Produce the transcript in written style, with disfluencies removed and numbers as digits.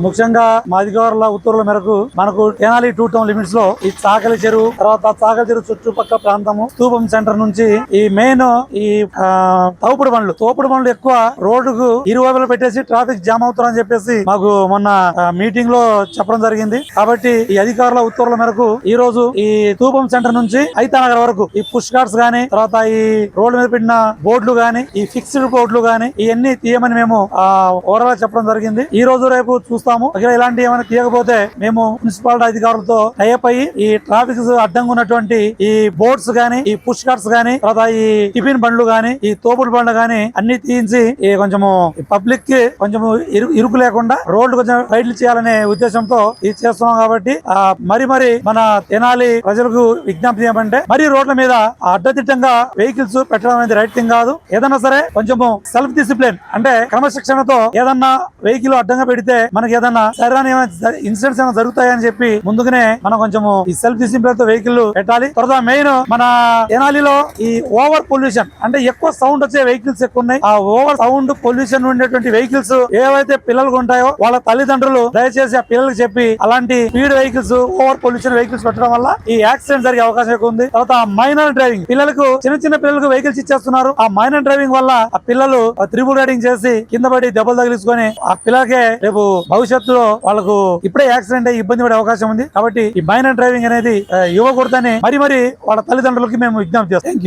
ముఖ్యంగా మా అధికారుల ఉత్తర్వుల మేరకు మనకు తెనాలి 2 టౌన్ లిమిట్స్ లో ఈ చాకలి చెరువు, తర్వాత చాకలి చెరువు చుట్టుపక్కల ప్రాంతము, స్తూపం సెంటర్ నుంచి ఈ మెయిన్ ఈ తోపుడు బండ్లు ఎక్కువ రోడ్డుకు ఇరువైపులు పెట్టేసి ట్రాఫిక్ జామ్ అవుతారని చెప్పేసి మాకు మొన్న మీటింగ్ లో చెప్పడం జరిగింది. కాబట్టి ఈ అధికారుల ఉత్తర్వుల మేరకు ఈ రోజు ఈ స్తూపం సెంటర్ నుంచి ఐతానగర్ వరకు ఈ పుష్ కార్డ్స్ గానీ, తర్వాత ఈ రోడ్డు మీద పెట్టిన బోర్డులు గానీ, ఈ ఫిక్స్డ్ బోర్డులు గానీ ఇవన్నీ తీయమని మేము ఓవరాల్ చెప్పడం జరిగింది. ఈ రోజు రేపు చూస్తాము. ఇలాంటి ఏమైనా తీయకపోతే మేము మున్సిపాలిటీ అధికారులతో టైప్ అయ్యి ఈ ట్రాఫిక్ అడ్డంగా ఉన్నటువంటి ఈ బోర్డ్స్ గానీ, ఈ పుష్ కార్డ్స్ గానీ, తర్వాత ఈ టిఫిన్ బండ్లు గానీ, ఈ తోపుడు బండ్లు గానీ అన్ని తీయించి కొంచెము పబ్లిక్ కి కొంచెం ఇరుకు లేకుండా రోడ్లు కొంచెం రైడ్లు చేయాలనే ఉద్దేశంతో ఇది చేస్తున్నాం. కాబట్టి మరి మన తెనాలి ప్రజలకు విజ్ఞప్తి ఏమంటే మరి రోడ్ల మీద అడ్డదిట్టంగా వెహికల్స్ పెట్టడం అనేది రైట్ థింగ్ కాదు. ఏదన్నా సరే కొంచెము సెల్ఫ్ డిసిప్లిన్ అంటే క్రమశిక్షణతో ఏదన్నా వెహికల్ అడ్డంగా పెడితే మనకి ఏదన్నా సరైన ఇన్సిడెంట్స్ ఏమైనా జరుగుతాయని చెప్పి ముందుగానే మనం కొంచెము ఈ సెల్ఫ్ డిసిప్లిన్ తో వెహికల్ పెట్టాలి. తర్వాత మెయిన్ మన తెనాలిలో ఈ ఓవర్ పొల్యూషన్ అంటే ఎక్కువ సౌండ్ వచ్చే వెహికల్స్ ఎక్కువ ఉన్నాయి. ఆ ఓవర్ సౌండ్ పొల్యూషన్ ఉండేటువంటి వెహికల్స్ ఏవైతే పిల్లలకు ఉంటాయో వాళ్ళ తల్లిదండ్రులు దయచేసి ఆ పిల్లలకు చెప్పి అలాంటి speed vehicles, over pollution vehicles పెట్టడం వల్ల ఈ యాక్సిడెంట్ జరిగే అవకాశం ఎక్కువ ఉంది. తర్వాత మైనర్ డ్రైవింగ్ పిల్లలకు చిన్న పిల్లలకు వెహికల్స్ ఇచ్చేస్తున్నారు. ఆ మైనర్ డ్రైవింగ్ వల్ల ఆ పిల్లలు త్రిబుల్ రైడింగ్ చేసి కింద పడి దెబ్బలు తగిలించుకొని ఆ పిల్లలకే రేపు భవిష్యత్తులో వాళ్ళకు ఇప్పుడే యాక్సిడెంట్ అయ్యి ఇబ్బంది పడే అవకాశం ఉంది. కాబట్టి ఈ మైనర్ డ్రైవింగ్ అనేది ఇవ్వకూడదని మరి వాళ్ళ తల్లిదండ్రులకి మేము విజ్ఞప్తి చేస్తాం.